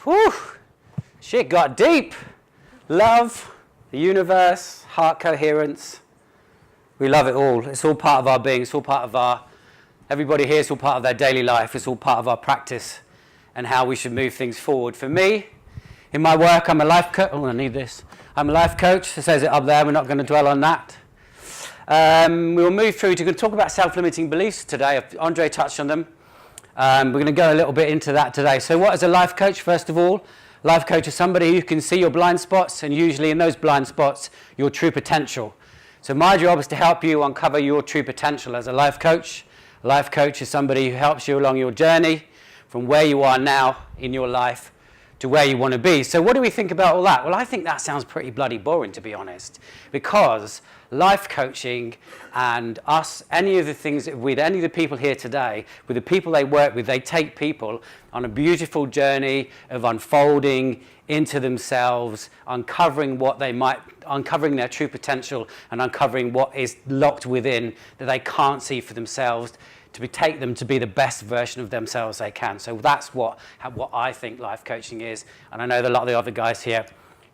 Whew, shit got deep. Love, the universe, heart coherence. We love it all. It's all part of our being. It's all part of everybody here, it's all part of their daily life. It's all part of our practice and how we should move things forward. For me, in my work, I'm a life coach. Oh, I need this. I'm a life coach. It says it up there. We're not going to dwell on that. We'll move through to talk about self-limiting beliefs today. Andre touched on them. We're going to go a little bit into that today. So what is a life coach? First of all, life coach is somebody who can see your blind spots, and usually in those blind spots, your true potential. So my job is to help you uncover your true potential as a life coach. A life coach is somebody who helps you along your journey from where you are now in your life to where you want to be. So what do we think about all that? Well, I think that sounds pretty bloody boring, to be honest, because life coaching and us, any of the things with any of the people here today, with the people they work with, they take people on a beautiful journey of unfolding into themselves, uncovering their true potential and uncovering what is locked within that they can't see for themselves, to take them to be the best version of themselves they can. So that's what I think life coaching is, and I know that a lot of the other guys here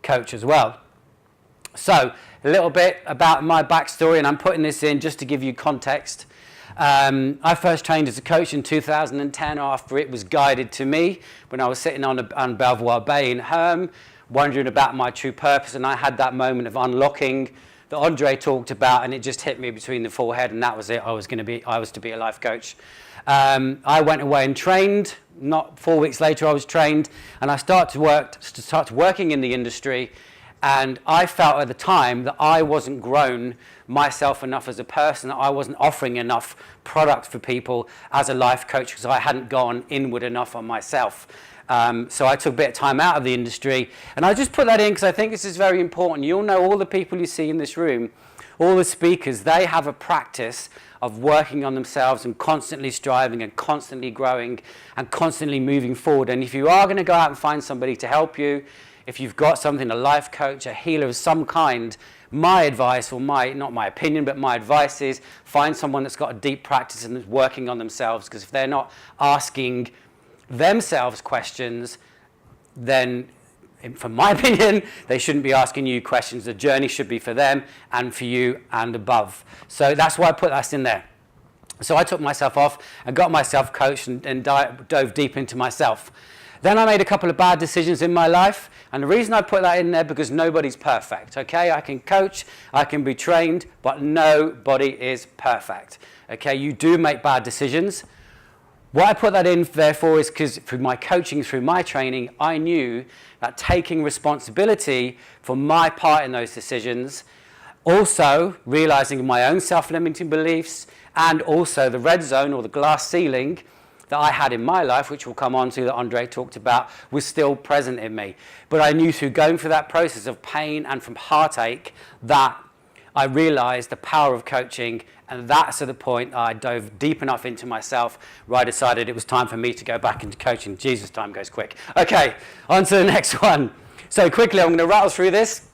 coach as well. So a little bit about my backstory, and I'm putting this in just to give you context. I first trained as a coach in 2010 after it was guided to me when I was sitting on Belvoir Bay in Herm, wondering about my true purpose, and I had that moment of unlocking that Andre talked about, and it just hit me between the forehead, and that was it. I was to be a life coach. I went away and trained. Not 4 weeks later, I was trained, and I started working in the industry. And I felt at the time that I wasn't grown myself enough as a person, that I wasn't offering enough product for people as a life coach because I hadn't gone inward enough on myself. So I took a bit of time out of the industry. And I just put that in because I think this is very important. You'll know all the people you see in this room, all the speakers, they have a practice of working on themselves and constantly striving and constantly growing and constantly moving forward. And if you are going to go out and find somebody to help you, if you've got something, a life coach, a healer of some kind, my advice, or not my opinion, but my advice is find someone that's got a deep practice and is working on themselves, because if they're not asking themselves questions, then, from my opinion, they shouldn't be asking you questions. The journey should be for them and for you and above. So that's why I put that in there. So I took myself off and got myself coached and dove deep into myself. Then I made a couple of bad decisions in my life, and the reason I put that in there because nobody's perfect, okay? I can coach, I can be trained, but nobody is perfect, okay? You do make bad decisions. What I put that in there for is because through my coaching, through my training, I knew that taking responsibility for my part in those decisions, also realizing my own self-limiting beliefs, and also the red zone or the glass ceiling that I had in my life, which we'll come on to, that Andre talked about, was still present in me. But I knew through going through that process of pain and from heartache that I realized the power of coaching, and that's the point I dove deep enough into myself where I decided it was time for me to go back into coaching. Jesus, time goes quick. Okay, on to the next one. So quickly, I'm going to rattle through this.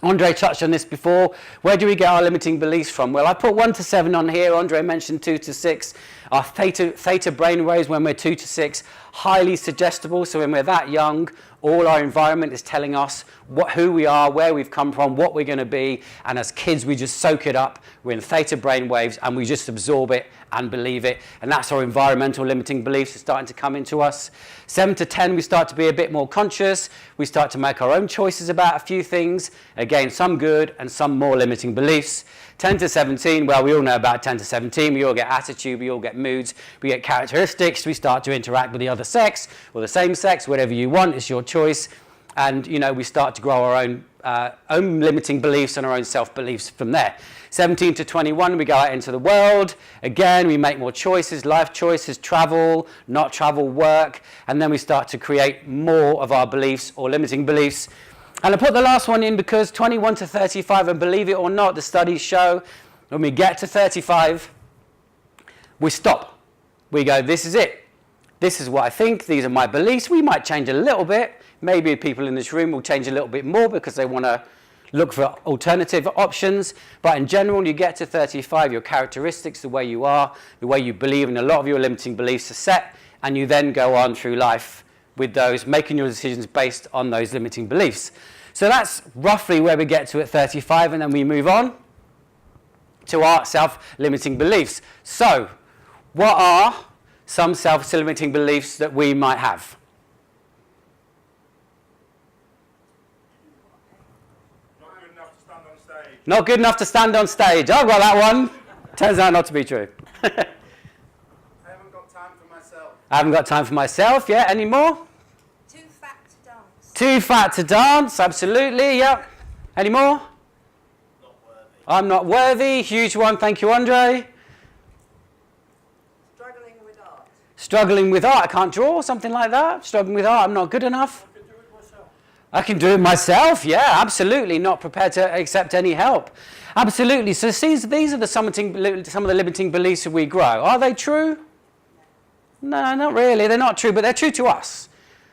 Andre touched on this before. Where do we get our limiting beliefs from? Well, I put 1 to 7 on here. Andre mentioned 2 to 6. Our theta brainwaves when we're 2 to 6, highly suggestible. So when we're that young, all our environment is telling us who we are, where we've come from, what we're going to be. And as kids, we just soak it up. We're in theta brainwaves and we just absorb it and believe it. And that's our environmental limiting beliefs are starting to come into us. 7 to 10, we start to be a bit more conscious. We start to make our own choices about a few things. Again, some good and some more limiting beliefs. 10 to 17, well, we all know about 10 to 17. We all get attitude, we all get moods, we get characteristics. We start to interact with the other sex or the same sex, whatever you want, it's your choice. And, we start to grow our own limiting beliefs and our own self-beliefs from there. 17 to 21, we go out into the world. Again, we make more choices, life choices, travel, not travel, work. And then we start to create more of our beliefs or limiting beliefs. And I put the last one in because 21 to 35, and believe it or not, the studies show when we get to 35, we stop. We go, this is it. This is what I think. These are my beliefs. We might change a little bit. Maybe people in this room will change a little bit more because they want to look for alternative options. But in general, you get to 35, your characteristics, the way you are, the way you believe, and a lot of your limiting beliefs are set. And you then go on through life with those, making your decisions based on those limiting beliefs. So that's roughly where we get to at 35, and then we move on to our self-limiting beliefs. So what are some self-limiting beliefs that we might have? Not good enough to stand on stage. Not good enough to stand on stage. I've got that one. Turns out not to be true. I haven't got time for myself. I haven't got time for myself. Yeah, any more? Too fat to dance. Too fat to dance. Absolutely. Yep. Any more? Not worthy. I'm not worthy. Huge one. Thank you, Andre. Struggling with art. Struggling with art. I can't draw. Something like that. Struggling with art. I'm not good enough. I can do it myself. I can do it myself. Yeah, absolutely. Not prepared to accept any help. Absolutely. So these are some of the limiting beliefs that we grow. Are they true? No, not really. They're not true, but they're true to us.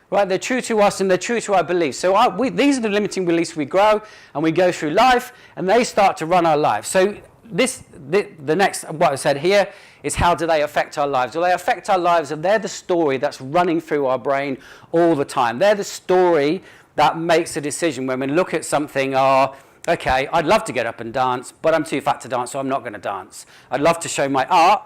Right? They're true to us and they're true to our beliefs. So these are the limiting beliefs we grow and we go through life and they start to run our lives. So the next, what I said here, is how do they affect our lives? Well, they affect our lives and they're the story that's running through our brain all the time. They're the story that makes a decision when we look at something, okay, I'd love to get up and dance, but I'm too fat to dance, so I'm not going to dance. I'd love to show my art,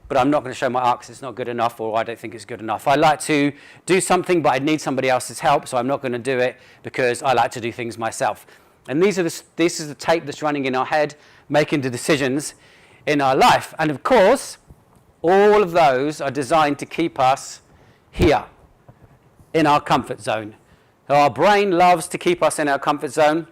but I'm not going to show my art because it's not good enough or I don't think it's good enough. I like to do something, but I need somebody else's help, so I'm not going to do it because I like to do things myself. And this is the tape that's running in our head, making the decisions in our life. And of course, all of those are designed to keep us here in our comfort zone. So our brain loves to keep us in our comfort zone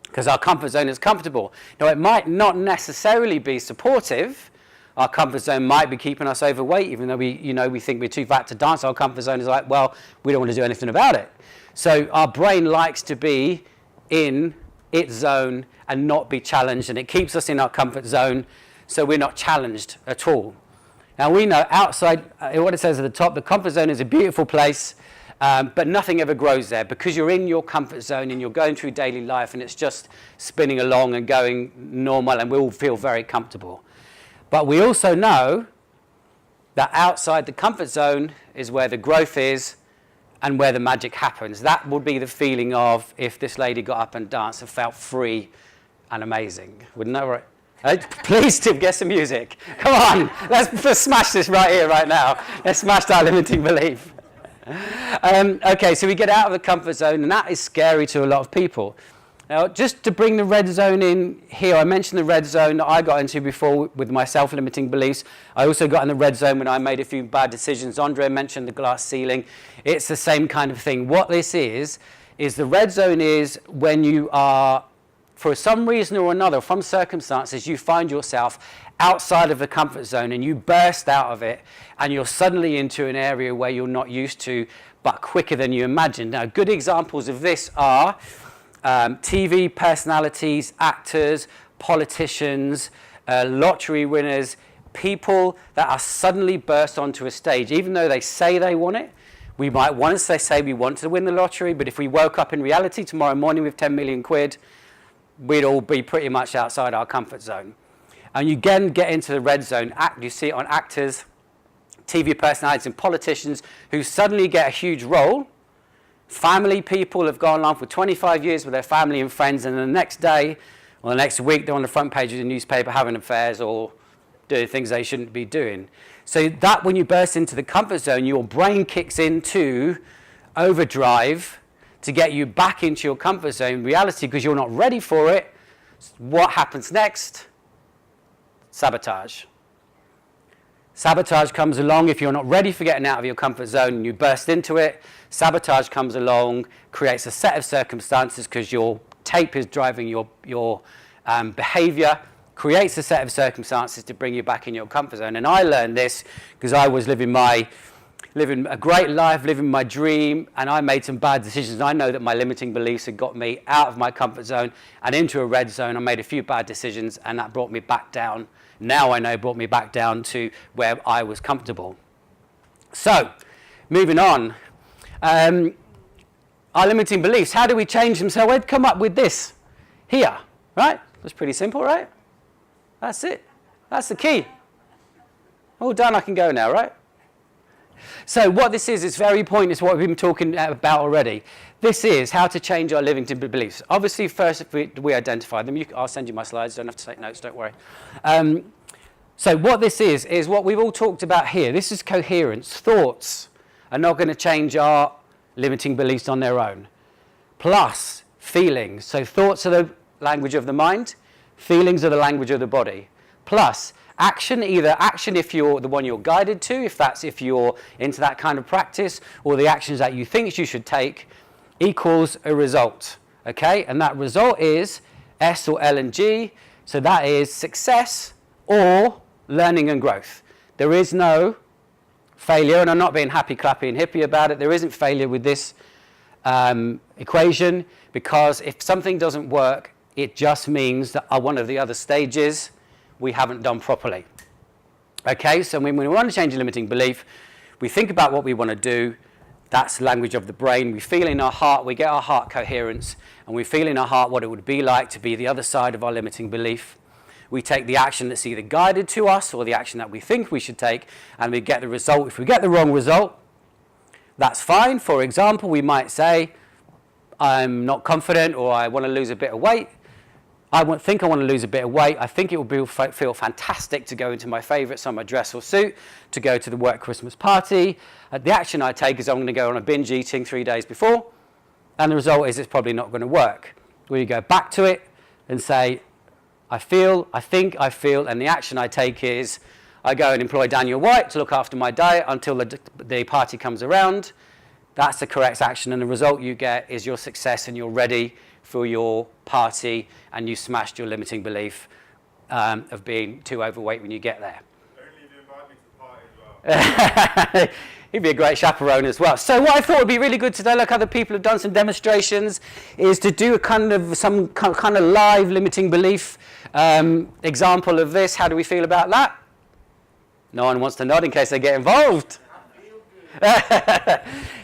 because our comfort zone is comfortable. Now, it might not necessarily be supportive. Our comfort zone might be keeping us overweight, even though we think we're too fat to dance. Our comfort zone is like, well, we don't want to do anything about it. So our brain likes to be in its zone and not be challenged, and it keeps us in our comfort zone so we're not challenged at all. Now, we know outside, what it says at the top, the comfort zone is a beautiful place, but nothing ever grows there because you're in your comfort zone and you're going through daily life and it's just spinning along and going normal and we all feel very comfortable. But we also know that outside the comfort zone is where the growth is and where the magic happens. That would be the feeling of if this lady got up and danced and felt free and amazing. Wouldn't that right? Please, Tim, get some music. Come on, let's smash this right here, right now. Let's smash that limiting belief. Okay, so we get out of the comfort zone, and that is scary to a lot of people. Now, just to bring the red zone in here, I mentioned the red zone that I got into before with my self-limiting beliefs. I also got in the red zone when I made a few bad decisions. Andre mentioned the glass ceiling. It's the same kind of thing. What this is the red zone is when you are, for some reason or another, from circumstances, you find yourself outside of the comfort zone and you burst out of it and you're suddenly into an area where you're not used to, but quicker than you imagined. Now, good examples of this are TV personalities, actors, politicians, lottery winners, people that are suddenly burst onto a stage, even though they say they want it. We might want to say we want to win the lottery, but if we woke up in reality tomorrow morning with 10 million quid, we'd all be pretty much outside our comfort zone. And you again get into the red zone. You see it on actors, TV personalities, and politicians who suddenly get a huge role. Family people have gone on for 25 years with their family and friends, and the next day or the next week they're on the front page of the newspaper having affairs or doing things they shouldn't be doing. So that when you burst into the comfort zone, your brain kicks into overdrive to get you back into your comfort zone reality because you're not ready for it. What happens next? Sabotage. Sabotage comes along if you're not ready for getting out of your comfort zone and you burst into it. Sabotage comes along, creates a set of circumstances because your tape is driving your behavior, creates a set of circumstances to bring you back in your comfort zone. And I learned this because I was living a great life, living my dream, and I made some bad decisions. I know that my limiting beliefs had got me out of my comfort zone and into a red zone. I made a few bad decisions, and that brought me back down. Now I know brought me back down to where I was comfortable. So, moving on. Our limiting beliefs, how do we change them? So we'd come up with this here, right? That's pretty simple, right? That's it. That's the key. All done, I can go now, right? So what this is very pointless, what we've been talking about already. This is how to change our limiting beliefs. Obviously, first, if we identify them, I'll send you my slides. Don't have to take notes, don't worry. So what this is what we've all talked about here. This is coherence. Thoughts are not going to change our limiting beliefs on their own. Plus, feelings. So thoughts are the language of the mind. Feelings are the language of the body. Plus, action, either action if you're the one you're guided to, if you're into that kind of practice, or the actions that you think you should take, equals a result. Okay? And that result is S or L and G. So that is success or learning and growth. There is no failure, and I'm not being happy, clappy, and hippie about it. There isn't failure with this equation, because if something doesn't work, it just means that one of the other stages we haven't done properly. Okay, so when we want to change a limiting belief, we think about what we want to do. That's the language of the brain. We feel in our heart, we get our heart coherence, and we feel in our heart what it would be like to be the other side of our limiting belief. We take the action that's either guided to us or the action that we think we should take, and we get the result. If we get the wrong result, that's fine. For example, we might say, I'm not confident, or I want to lose a bit of weight. I want to lose a bit of weight. I think it would feel fantastic to go into my favourite summer dress or suit, to go to the work Christmas party. The action I take is I'm going to go on a binge eating 3 days before, and the result is it's probably not going to work. We go back to it and say, I think I feel, and the action I take is I go and employ Daniel White to look after my diet until the party comes around. That's the correct action, and the result you get is your success, and you're ready for your party, and you smashed your limiting belief of being too overweight when you get there. Only if you invite me to the party as well. He'd be a great chaperone as well. So what I thought would be really good today, like other people have done some demonstrations, is to do some kind of live limiting belief example of this. How do we feel about that? No one wants to nod in case they get involved.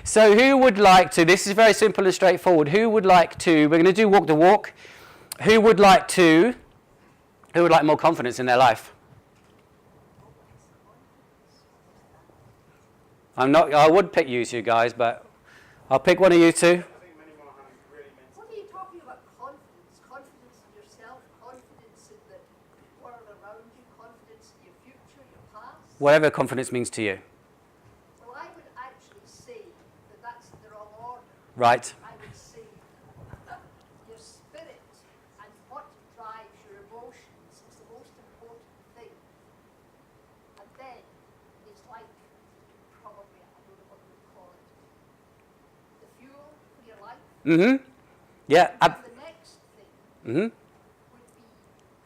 So who would like to, this is very simple and straightforward, who would like to, we're going to do walk the walk, who would like more confidence in their life? I would pick you two guys, but I'll pick one of you two. What are you talking about? Confidence? Confidence in yourself? Confidence in the world around you? Confidence in your future, your past? Whatever confidence means to you. Well, I would actually say that that's the wrong order. Right. I would say your spirit and what drives your emotions is the most important thing. And then it's like, probably, I don't know what we would call it, the fuel for your life. Mm-hmm. Yeah. And the next thing Mm-hmm. would be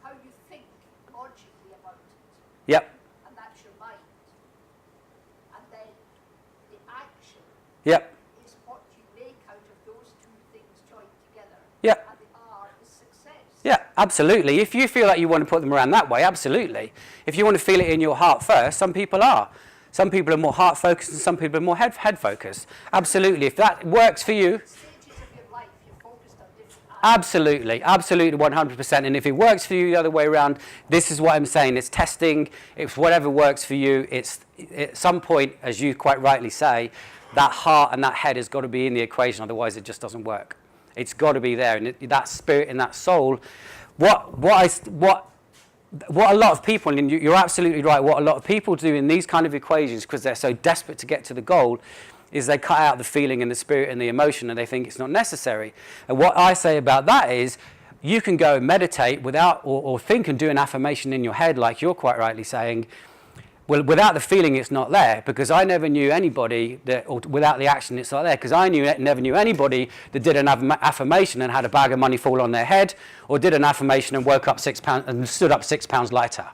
how you think logically about it. Yep. And that's your mind. And then the action Yep. is what you make out of those two things joined together. Yep. And the R is success. Yeah, absolutely. If you feel like you want to put them around that way, absolutely. If you want to feel it in your heart first, some people are. Some people are more heart focused and some people are more head focused. Absolutely. If that works for you, Stages of your life, you're focused on different absolutely, absolutely 100%. And if it works for you the other way around, this is what I'm saying. It's testing. It's whatever works for you. It's at some point, as you quite rightly say, that heart and that head has got to be in the equation. Otherwise, it just doesn't work. It's got to be there. And that spirit and that soul, what a lot of people, and you're absolutely right, what a lot of people do in these kind of equations, because they're so desperate to get to the goal, is they cut out the feeling and the spirit and the emotion, and they think it's not necessary. And what I say about that is, you can go and meditate without, or think and do an affirmation in your head, like you're quite rightly saying, well, without the feeling, it's not there, because I never knew anybody that, or without the action, it's not there, because I never knew anybody that did an affirmation and had a bag of money fall on their head, or did an affirmation and woke up 6 pounds and stood up 6 pounds lighter.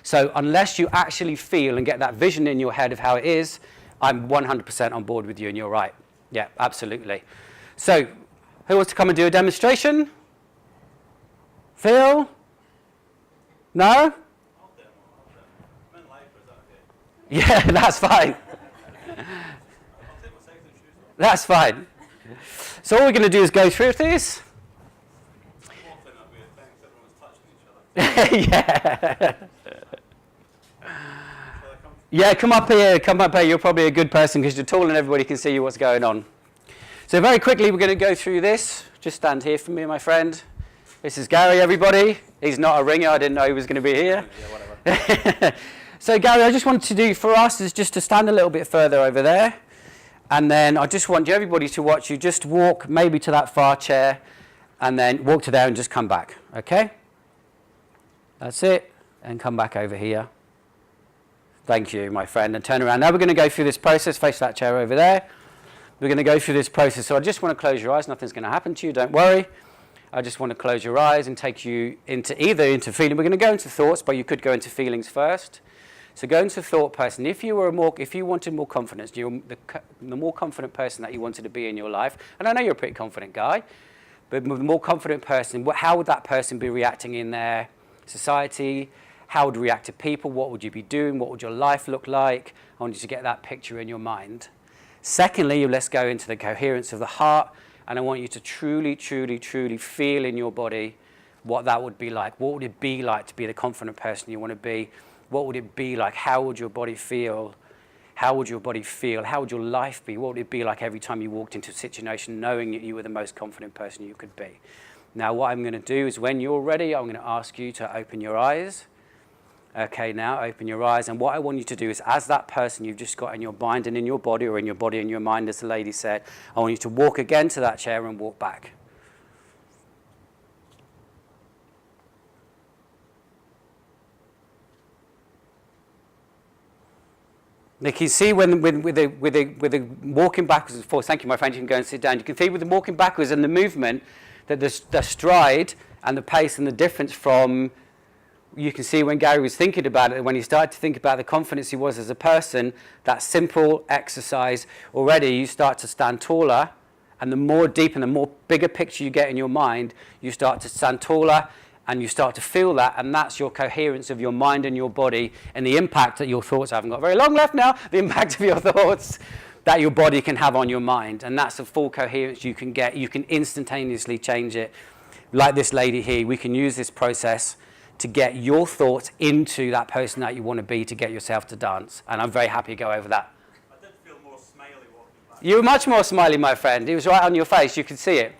So unless you actually feel and get that vision in your head of how it is, I'm 100% on board with you, and you're right. Yeah, absolutely. So, who wants to come and do a demonstration? Phil? No? Yeah, that's fine. That's fine. So all we're going to do is go through these. One thing that'd be a thanks, everyone's touching each other. Yeah. Shall I come Yeah, come up here, come up here. You're probably a good person because you're tall and everybody can see you what's going on. So very quickly, we're going to go through this. Just stand here for me, my friend. This is Gary, everybody. He's not a ringer. I didn't know he was going to be here. Yeah, whatever. So Gary, I just wanted to do for us is just to stand a little bit further over there. And then I just want everybody to watch you just walk maybe to that far chair and then walk to there and just come back. Okay? That's it. And come back over here. Thank you, my friend. And turn around. Now we're going to go through this process. Face that chair over there. We're going to go through this process. So I just want to close your eyes. Nothing's going to happen to you. Don't worry. I just want to close your eyes and take you into feeling. We're going to go into thoughts, but you could go into feelings first. So go into thought person. If you wanted more confidence, you're the more confident person that you wanted to be in your life. And I know you're a pretty confident guy, but the more confident person, how would that person be reacting in their society? How would you react to people? What would you be doing? What would your life look like? I want you to get that picture in your mind. Secondly, let's go into the coherence of the heart, and I want you to truly, truly, truly feel in your body what that would be like. What would it be like to be the confident person you want to be? What would it be like? How would your body feel? How would your body feel? How would your life be? What would it be like every time you walked into a situation knowing that you were the most confident person you could be? Now, what I'm going to do is when you're ready, I'm going to ask you to open your eyes. Okay, now open your eyes. And what I want you to do is, as that person you've just got in your mind and in your body, or in your body and your mind, as the lady said, I want you to walk again to that chair and walk back. You can see with the walking backwards and forwards, thank you, my friend, you can go and sit down. You can see with the walking backwards and the movement that the stride and the pace and the difference from, you can see when Gary was thinking about it, when he started to think about the confidence he was as a person, that simple exercise, already you start to stand taller, and the more deep and the more bigger picture you get in your mind, you start to stand taller, and you start to feel that, and that's your coherence of your mind and your body, and the impact that your thoughts, I haven't got very long left now, the impact of your thoughts that your body can have on your mind, and that's the full coherence you can get. You can instantaneously change it. Like this lady here, we can use this process to get your thoughts into that person that you want to be, to get yourself to dance, and I'm very happy to go over that. I did feel more smiley walking back. You were much more smiley, my friend. It was right on your face. You could see it.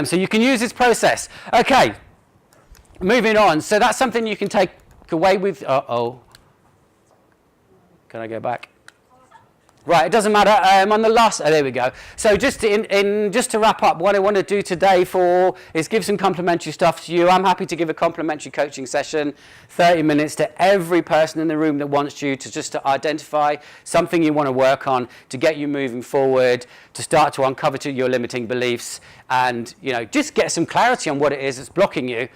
So you can use this process. Okay. Moving on, so that's something you can take away with. Can I go back? Right, it doesn't matter. On the last, there we go. So just to wrap up, what I want to do today is give some complimentary stuff to you. I'm happy to give a complimentary coaching session, 30 minutes to every person in the room that wants you to identify something you want to work on, to get you moving forward, to start to uncover your limiting beliefs, and just get some clarity on what it is that's blocking you.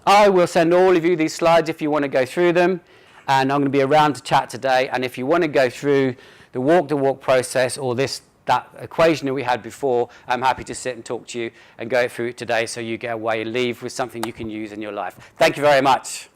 I will send all of you these slides if you want to go through them, and I'm going to be around to chat today. And if you want to go through the walk-to-walk process or that equation that we had before, I'm happy to sit and talk to you and go through it today so you get away and leave with something you can use in your life. Thank you very much.